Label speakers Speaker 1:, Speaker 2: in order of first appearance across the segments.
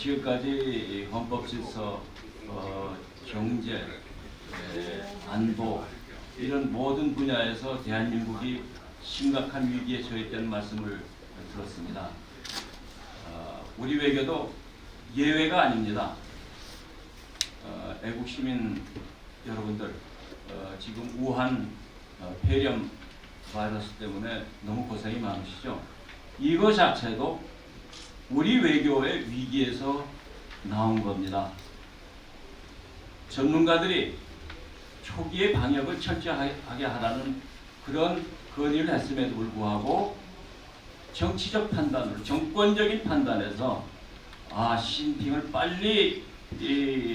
Speaker 1: 지금까지 헌법 질서, 경제, 안보 이런 모든 분야에서 대한민국이 심각한 위기에 처했다는 말씀을 들었습니다. 우리 외교도 예외가 아닙니다. 애국 시민 여러분들, 지금 우한 폐렴 바이러스 때문에 너무 고생이 많으시죠? 이거 자체도 우리 외교의 위기에서 나온 겁니다. 전문가들이 초기에 방역을 철저하게 하라는 그런 건의를 했음에도 불구하고 정치적 판단으로, 정권적인 판단에서 시진핑을 빨리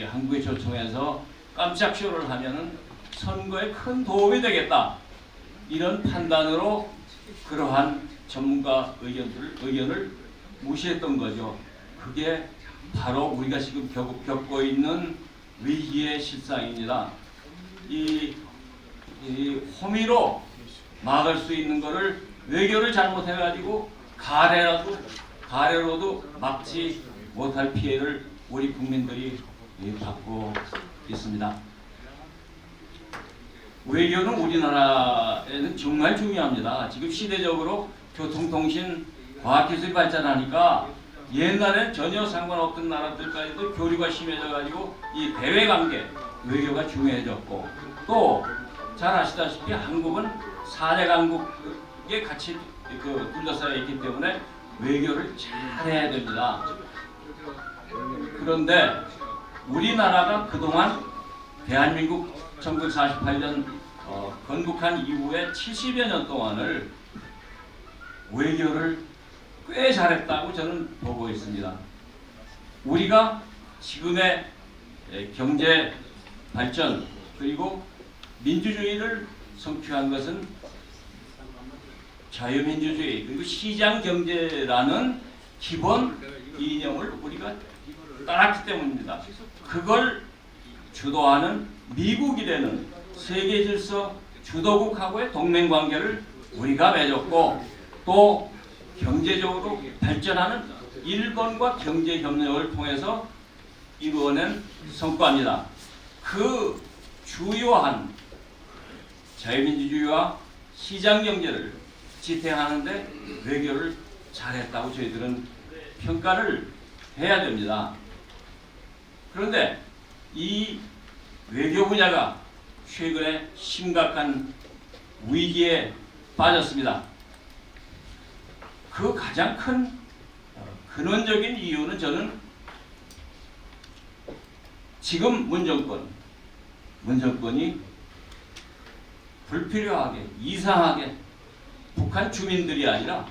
Speaker 1: 한국에 초청해서 깜짝 쇼를 하면은 선거에 큰 도움이 되겠다, 이런 판단으로 그러한 전문가 의견을 무시했던 거죠. 그게 바로 우리가 지금 겪고 있는 위기의 실상입니다. 이 호미로 막을 수 있는 거를 외교를 잘못해가지고 가래로도 막지 못할 피해를 우리 국민들이 받고 있습니다. 외교는 우리나라에는 정말 중요합니다. 지금 시대적으로 교통통신, 과학기술이 발전하니까 옛날엔 전혀 상관없던 나라들까지도 교류가 심해져가지고 이 대외관계, 외교가 중요해졌고, 또 잘 아시다시피 한국은 4대 강국에 같이 둘러싸여 있기 때문에 외교를 잘해야 됩니다. 그런데 우리나라가 그동안 대한민국 1948년 건국한 이후에 70여 년 동안을 외교를 꽤 잘했다고 저는 보고 있습니다. 우리가 지금의 경제 발전 그리고 민주주의를 성취한 것은 자유민주주의 그리고 시장경제라는 기본 이념을 우리가 따랐기 때문입니다. 그걸 주도하는 미국이라는 세계질서 주도국하고의 동맹관계를 우리가 맺었고, 또 경제적으로 발전하는 일본과 경제협력을 통해서 이루어낸 성과입니다. 그 주요한 자유민주주의와 시장경제를 지탱하는데 외교를 잘했다고 저희들은 평가를 해야 됩니다. 그런데 이 외교 분야가 최근에 심각한 위기에 빠졌습니다. 그 가장 큰 근원적인 이유는 저는 지금 문정권이 불필요하게, 이상하게 북한 주민들이 아니라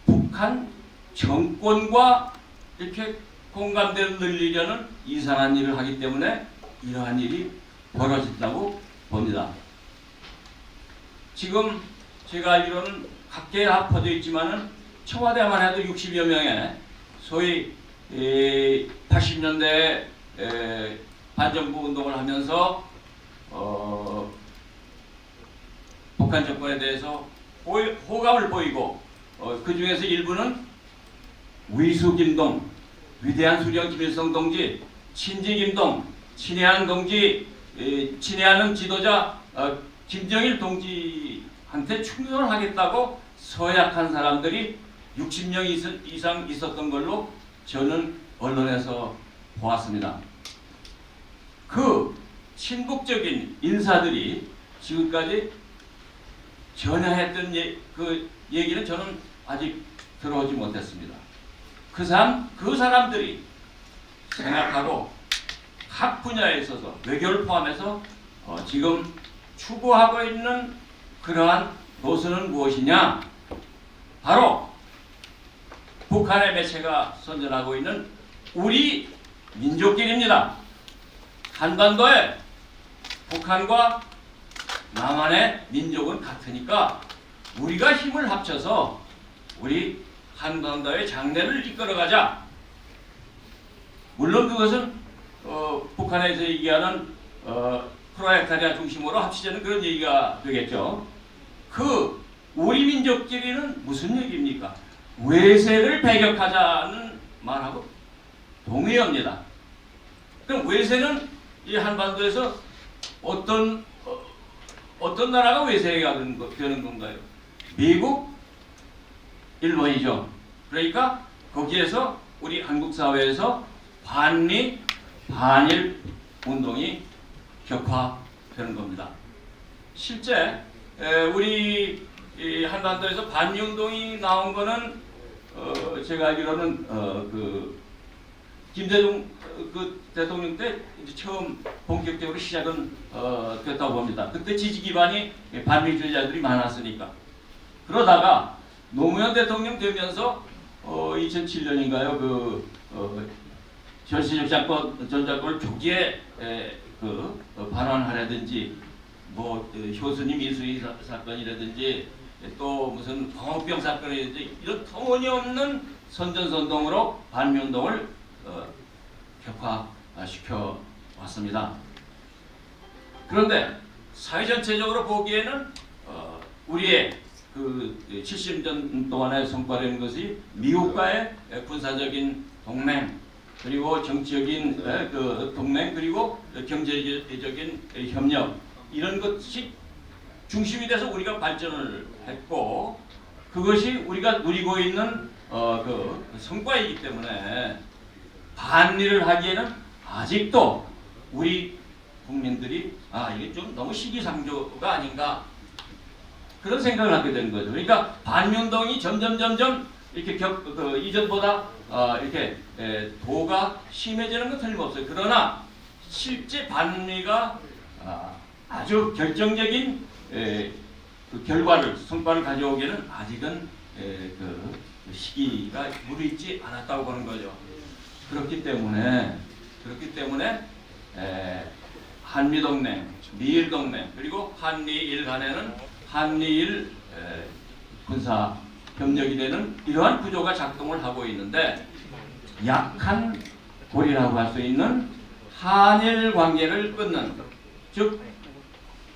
Speaker 1: 북한 정권과 이렇게 공감대를 늘리려는 이상한 일을 하기 때문에 이러한 일이 벌어진다고 봅니다. 지금 제가 알기로는 각계에 다 퍼져 있지만은 청와대만 해도 60여 명의 소위 80년대에 반정부 운동을 하면서 북한 정권에 대해서 호감을 보이고 그 중에서 일부는 위수김동, 위대한 수령 김일성 동지, 친지김동, 친애한 동지, 친애하는 지도자 김정일 동지한테 충성을 하겠다고 서약한 사람들이 60명 이상 있었던 걸로 저는 언론에서 보았습니다. 그 친북적인 인사들이 지금까지 전화했던 그 얘기는 저는 아직 들어오지 못했습니다. 그 사람들이 생각하고 각 분야에 있어서 외교를 포함해서 지금 추구하고 있는 그러한 노선은 무엇이냐? 바로 북한의 매체가 선전하고 있는 우리 민족끼리입니다. 한반도에 북한과 남한의 민족은 같으니까 우리가 힘을 합쳐서 우리 한반도의 장래를 이끌어가자. 물론 그것은 북한에서 얘기하는 프로레타리아 중심으로 합치자는 그런 얘기가 되겠죠. 그 우리 민족끼리는 무슨 얘기입니까? 외세를 배격하자는 말하고 동의합니다. 그럼 외세는 이 한반도에서 어떤 나라가 외세가 되는 건가요? 미국, 일본이죠. 그러니까 거기에서 우리 한국 사회에서 반미, 반일 운동이 격화되는 겁니다. 실제 우리 한반도에서 반미 운동이 나온 거는 제가 알기로는 그 김대중 그 대통령 때 이제 처음 본격적으로 시작은 됐다고 봅니다. 그때 지지 기반이 반미주의자들이 많았으니까. 그러다가 노무현 대통령 되면서 2007년인가요? 전신적 전작권을 조기에 반환하라든지 뭐 효수님 이수희 사건이라든지 또 무슨 광우병 사건이라든지 이런 터무니없는 선전선동으로 반미운동을 격화시켜 왔습니다. 그런데 사회 전체적으로 보기에는 우리의 그 70년 동안의 성과라는 것이 미국과의 군사적인 동맹 그리고 정치적인 그 동맹 그리고 경제적인 협력 이런 것이 중심이 돼서 우리가 발전을 했고 그것이 우리가 누리고 있는 그 성과이기 때문에 반일을 하기에는 아직도 우리 국민들이 이게 좀 너무 시기상조가 아닌가 그런 생각을 하게 되는 거죠. 그러니까 반미운동이 점점 이렇게 이전보다 이렇게 도가 심해지는 건 틀림없어요. 그러나 실제 반미가 아주 결정적인 그 결과를 성과를 가져오기에는 아직은 그 시기가 무르익지 않았다고 보는 거죠. 그렇기 때문에 한미동맹, 미일동맹 그리고 한미일 간에는 한미일 군사 협력이 되는 이러한 구조가 작동을 하고 있는데 약한 고리라고 할 수 있는 한일 관계를 끊는 즉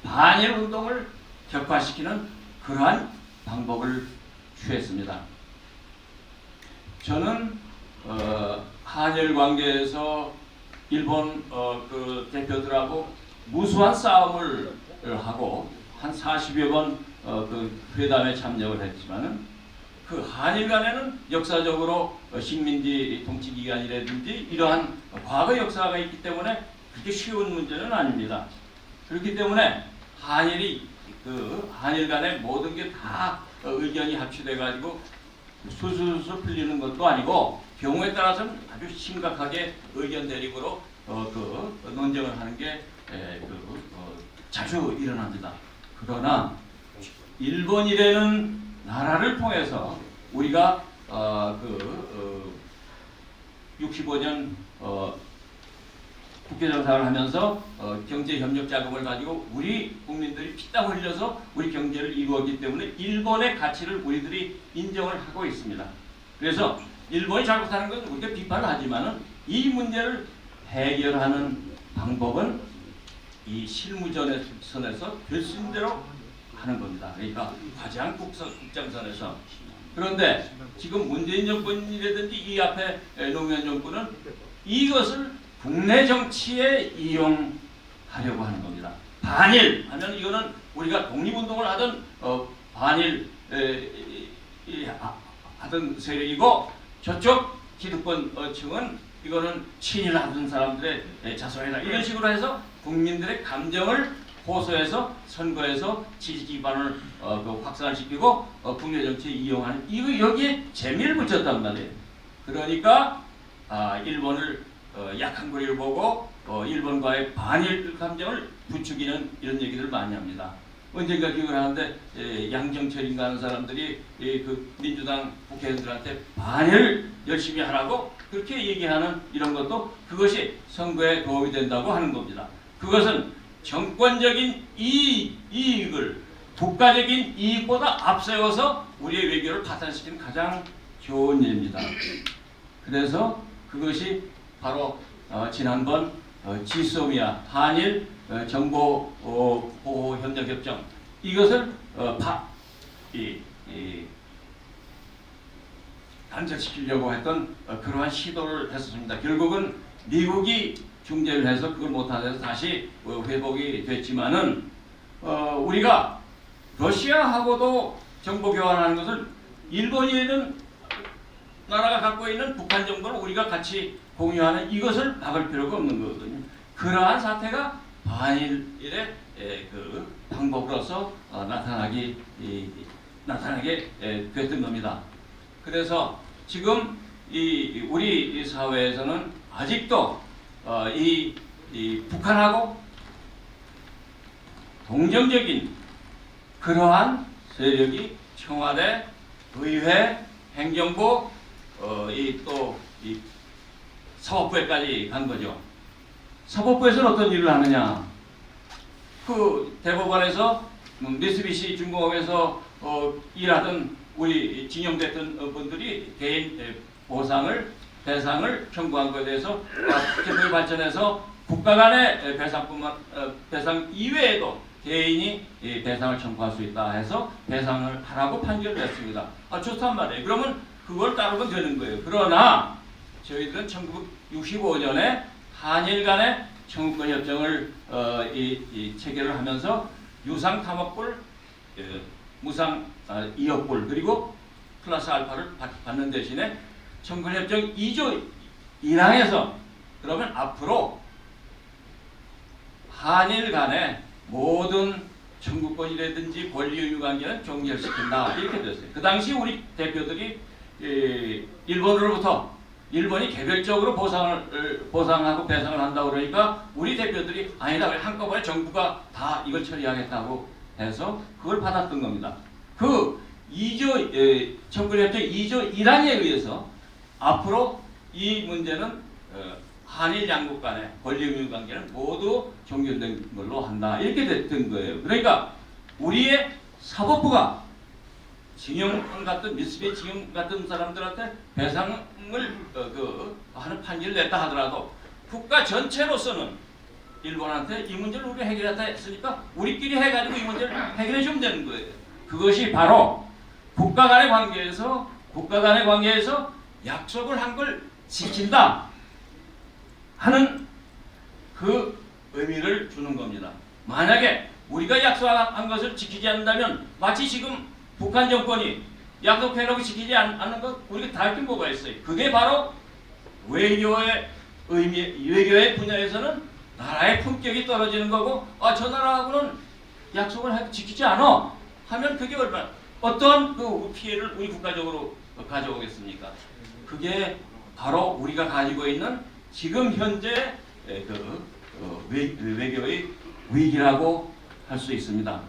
Speaker 1: 반일 운동을 격화시키는 그러한 방법을 취했습니다. 저는 한일 관계에서 일본 그 대표들하고 무수한 싸움을 하고 한 40여 번 그 회담에 참여를 했지만은 그 한일 간에는 역사적으로 식민지 통치 기간이라든지 이러한 과거 역사가 있기 때문에 그렇게 쉬운 문제는 아닙니다. 그렇기 때문에 한일 간에 모든 게 다 의견이 합치돼 가지고 술술 풀리는 것도 아니고 경우에 따라서는 아주 심각하게 의견 대립으로 논쟁을 하는 게 자주 일어납니다. 그러나 일본이라는 나라를 통해서 우리가 65년 국회정상을 하면서 경제협력 자금을 가지고 우리 국민들이 피땀 흘려서 우리 경제를 이루었기 때문에 일본의 가치를 우리들이 인정을 하고 있습니다. 그래서 일본이 잘못하는 건 우리가 비판을 하지만은 이 문제를 해결하는 방법은 이 실무전선에서 결심대로 하는 겁니다. 그러니까 가장 국장선에서. 그런데 지금 문재인 정권이라든지 이 앞에 노무현 정권은 이것을 국내 정치에 이용하려고 하는 겁니다. 반일 하면 이거는 우리가 독립운동을 하던 반일 하던 세력이고 저쪽 기득권층은 이거는 친일하던 사람들의 자손이다. 이런 식으로 해서 국민들의 감정을 호소해서 선거에서 지지 기반을 확산시키고 국내 정치에 이용하는 이거 여기에 재미를 붙였단 말이에요. 그러니까 일본을 약한 고리를 보고 일본과의 반일 감정을 부추기는 이런 얘기들을 많이 합니다. 언젠가 기억을 하는데 양정철인가 하는 사람들이 그 민주당 국회의원들한테 반일 열심히 하라고 그렇게 얘기하는 이런 것도 그것이 선거에 도움이 된다고 하는 겁니다. 그것은 정권적인 이익을 국가적인 이익보다 앞세워서 우리의 외교를 파탄시키는 가장 좋은 예입니다. 그래서 그것이 바로 지난번 지소미아 한일 정보 보호 협력 협정 단절시키려고 했던 그러한 시도를 했었습니다. 결국은 미국이 중재를 해서 그걸 못하면서 다시 회복이 됐지만은 우리가 러시아하고도 정보 교환하는 것을 일본이는 나라가 갖고 있는 북한 정보를 우리가 같이 공유하는 이것을 막을 필요가 없는 거거든요. 그러한 사태가 반일의 그 방법으로서 나타나게 됐던 겁니다. 그래서 지금 우리 사회에서는 아직도 이 북한하고 동정적인 그러한 세력이 청와대, 의회, 행정부, 이 사법부에까지 간 거죠. 사법부에서는 어떤 일을 하느냐? 그 대법원에서 미쓰비시 중공업에서 일하던 우리 징용됐던 분들이 개인 배상을 청구한 것에 대해서 technology 발전해서 국가 간의 배상 이외에도 개인이 배상을 청구할 수 있다 해서 배상을 하라고 판결을 냈습니다. 좋단 말이에요. 그러면 그걸 따르면 되는 거예요. 그러나 저희들은 1965년에 한일 간의 청구권 협정을 체결을 하면서 유상 3억 불, 무상 2억 불 그리고 플러스 알파를 받는 대신에 청구권 협정 2조 1항에서 그러면 앞으로 한일 간의 모든 청구권이라든지 권리 의무 관계는 종결시킨다 이렇게 됐어요. 그 당시 우리 대표들이 일본으로부터 일본이 개별적으로 보상하고 배상을 한다고 그러니까 우리 대표들이 아니다 한꺼번에 정부가 다 이걸 처리하겠다고 해서 그걸 받았던 겁니다. 그 2조 청구협정 2조 1항에 의해서 앞으로 이 문제는 한일 양국 간의 권리 의무 관계는 모두 종결된 걸로 한다 이렇게 됐던 거예요. 그러니까 우리의 사법부가 징용 같은 미쓰비 징용 같은 사람들한테 배상을 하는 판결을 냈다 하더라도 국가 전체로서는 일본한테 이 문제를 우리가 해결했다 했으니까 우리끼리 해가지고 이 문제를 해결해 주면 되는 거예요. 그것이 바로 국가 간의 관계에서 약속을 한 걸 지킨다 하는 그 의미를 주는 겁니다. 만약에 우리가 약속한 것을 지키지 않는다면 마치 지금 북한 정권이 약속해놓고 지키지 않는 것 우리가 다 할 게 뭐가 있어요. 그게 바로 외교의 분야에서는 나라의 품격이 떨어지는 거고 저 나라하고는 약속을 지키지 않아 하면 그게 어떤 그 피해를 우리 국가적으로 가져오겠습니까? 그게 바로 우리가 가지고 있는 지금 현재 외교의 위기라고 할 수 있습니다.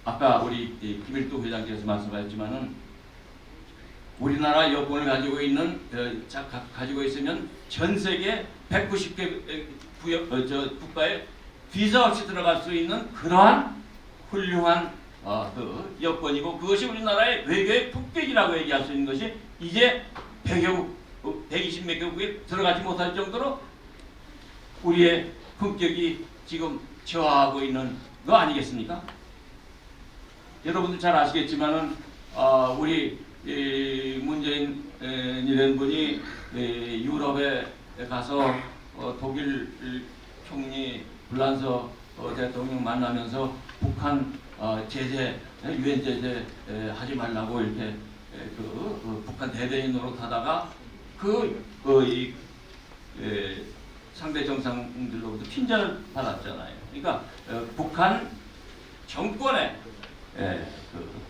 Speaker 1: 아까 우리 김일도 회장께서 말씀하셨지만은 우리나라 여권을 가지고 있으면 전 세계 190개 국가에 비자 없이 들어갈 수 있는 그러한 훌륭한 그 여권이고 그것이 우리나라의 외교의 품격이라고 얘기할 수 있는 것이 이제 120몇 개국에 들어가지 못할 정도로 우리의 품격이 지금 저하하고 있는 거 아니겠습니까? 여러분들 잘 아시겠지만은 우리 문재인이라는 분이 유럽에 가서 독일 총리 불란서 대통령 만나면서 북한 제재, 유엔 제재 하지 말라고 이렇게 북한 대대인 노릇하다가 상대 정상들로부터 핀잔을 받았잖아요. 그러니까 북한 정권에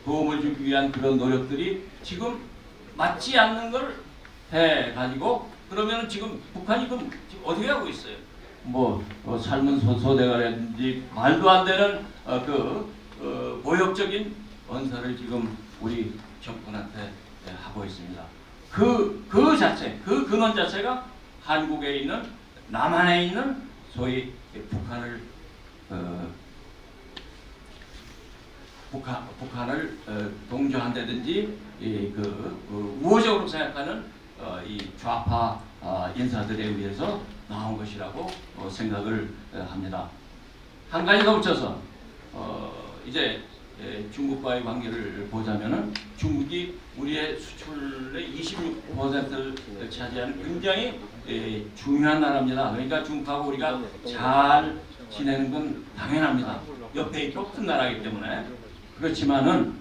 Speaker 1: 도움을 주기 위한 그런 노력들이 지금 맞지 않는 걸 해가지고 그러면 지금 북한이 지금 어떻게 하고 있어요? 삶은 소대가라든지 말도 안 되는 모욕적인 언사를 지금 우리 정권한테 하고 있습니다. 그 근원 자체가 한국에 있는 남한에 있는 소위 북한을 동조한다든지 우호적으로 생각하는 이 좌파 인사들에 의해서 나온 것이라고 생각을 합니다. 한 가지 더 붙여서 이제 중국과의 관계를 보자면은 중국이 우리의 수출의 26%를 차지하는 굉장히 중요한 나라입니다. 그러니까 중국하고 우리가 잘 지내는 건 당연합니다. 옆에 있고 큰 나라이기 때문에. 그렇지만은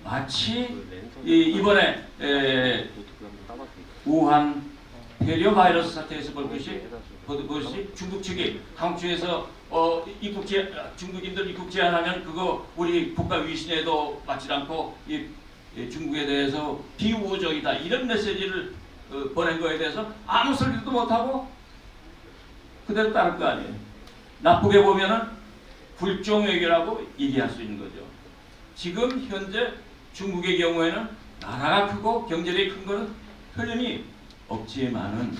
Speaker 1: 마치 이번에 우한 폐렴 바이러스 사태에서 보듯이 중국 측이 한국 측에서 중국인들 입국 제한하면 그거 우리 국가 위신에도 맞지 않고 중국에 대해서 비우호적이다 이런 메시지를 보낸 거에 대해서 아무 소리도 못하고 그대로 따를 거 아니에요. 나쁘게 보면은 불종 외교라고 얘기할 수 있는 거죠. 지금 현재 중국의 경우에는 나라가 크고 경제력이 큰 거는 틀림이 없지만은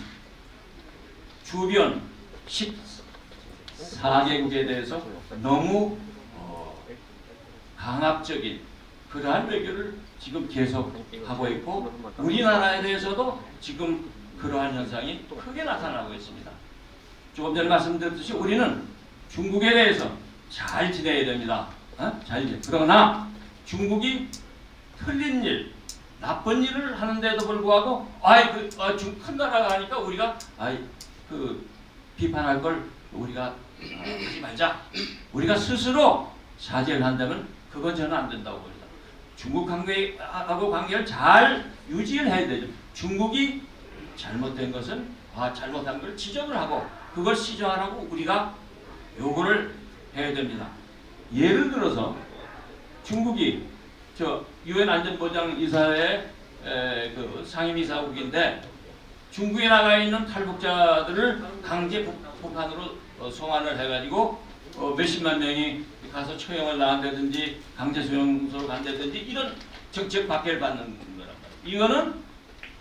Speaker 1: 주변 14개국에 대해서 너무 강압적인 그러한 외교를 지금 계속하고 있고 우리나라에 대해서도 지금 그러한 현상이 크게 나타나고 있습니다. 조금 전에 말씀드렸듯이 우리는 중국에 대해서 잘 지내야 됩니다. 그러나 중국이 틀린 일, 나쁜 일을 하는데도 불구하고 큰 나라가 하니까 우리가 비판할 걸 우리가 하지 말자. 우리가 스스로 자제를 한다면 그건 저는 안 된다고 봅니다. 중국하고 관계를 잘 유지를 해야 되죠. 중국이 잘못된 것은 잘못한 걸 지적을 하고 그걸 시정하라고 우리가 요구를 해야 됩니다. 예를 들어서 중국이 유엔 안전보장이사회 그 상임이사국인데 중국에 나가 있는 탈북자들을 강제 북한으로 송환을 해가지고 몇십만 명이 가서 처형을 당한다든지 강제 수용소로 간다든지 이런 정책 박해를 받는 거란 말이에요. 이거는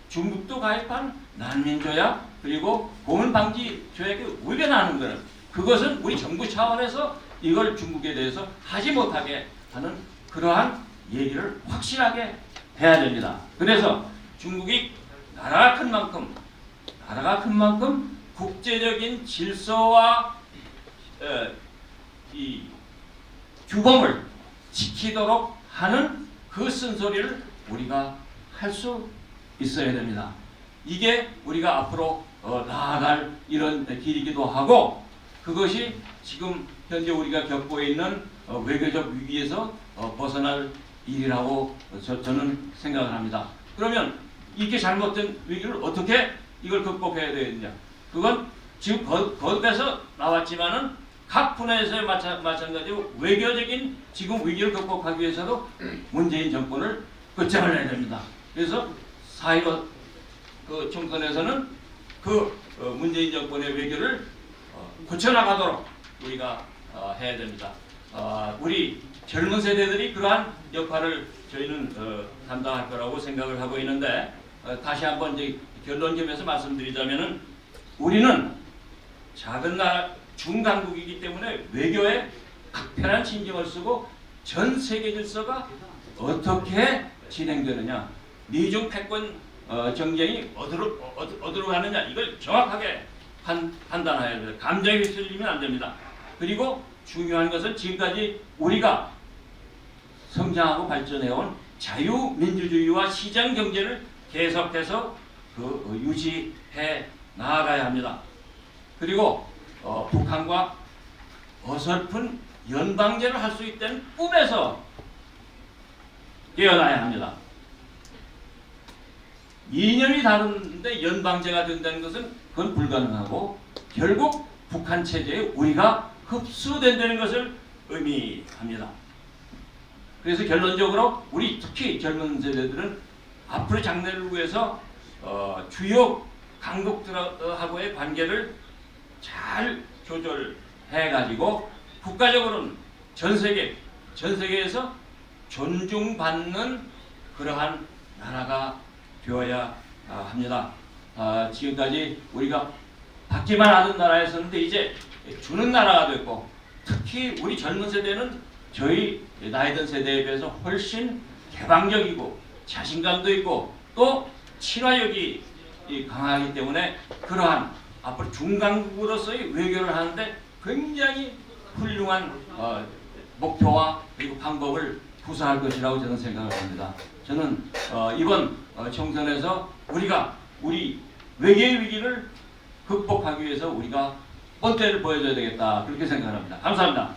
Speaker 1: 중국도 가입한 난민조약 그리고 고문방지 조약에 위반하는 거는 그것은 우리 정부 차원에서 이걸 중국에 대해서 하지 못하게 하는 그러한 얘기를 확실하게 해야 됩니다. 그래서 중국이 나라가 큰 만큼 국제적인 질서와 이 규범을 지키도록 하는 그 쓴소리를 우리가 할 수 있어야 됩니다. 이게 우리가 앞으로 나아갈 이런 길이기도 하고 그것이 지금 현재 우리가 겪고 있는 외교적 위기에서 벗어날 일이라고 저는 생각을 합니다. 그러면 이렇게 잘못된 위기를 어떻게 이걸 극복해야 되느냐? 그건 지금 거듭해서 나왔지만은 각 분야에서의 마찬가지로 외교적인 지금 위기를 극복하기 위해서도 문재인 정권을 끝장을 내야 됩니다. 그래서 4.15 그 총선에서는 그 문재인 정권의 외교를 고쳐나가도록 우리가 해야 됩니다. 우리 젊은 세대들이 그러한 역할을 저희는 감당할 거라고 생각을 하고 있는데 다시 한번 이제 결론 겸해서 말씀드리자면은 우리는 작은 나라 중강국이기 때문에 외교에 각별한 신경을 쓰고 전 세계 질서가 어떻게 진행되느냐, 미중 패권 정쟁이 어디로 가느냐 이걸 정확하게 판단해야 됩니다. 감정에 휩쓸리면 안 됩니다. 그리고 중요한 것은 지금까지 우리가 성장하고 발전해온 자유민주주의와 시장경제를 계속해서 유지해 나아가야 합니다. 그리고 북한과 어설픈 연방제를 할 수 있다는 꿈에서 깨어나야 합니다. 이념이 다른데 연방제가 된다는 것은 그건 불가능하고 결국 북한 체제에 우리가 흡수된다는 것을 의미합니다. 그래서 결론적으로 우리 특히 젊은 세대들은 앞으로 장래를 위해서 주요 강국들하고의 관계를 잘 조절해가지고 국가적으로는 전 세계에서 존중받는 그러한 나라가 되어야 합니다. 지금까지 우리가 받기만 하던 나라였었는데 이제 주는 나라가 됐고 특히 우리 젊은 세대는 저희 나이든 세대에 비해서 훨씬 개방적이고 자신감도 있고 또 친화력이 강하기 때문에 그러한 앞으로 중강국으로서의 외교를 하는데 굉장히 훌륭한 목표와 그리고 방법을 후사할 것이라고 저는 생각을 합니다. 저는 이번 총선에서 우리가 우리 외교의 위기를 극복하기 위해서 우리가 본때를 보여줘야 되겠다 그렇게 생각합니다. 감사합니다.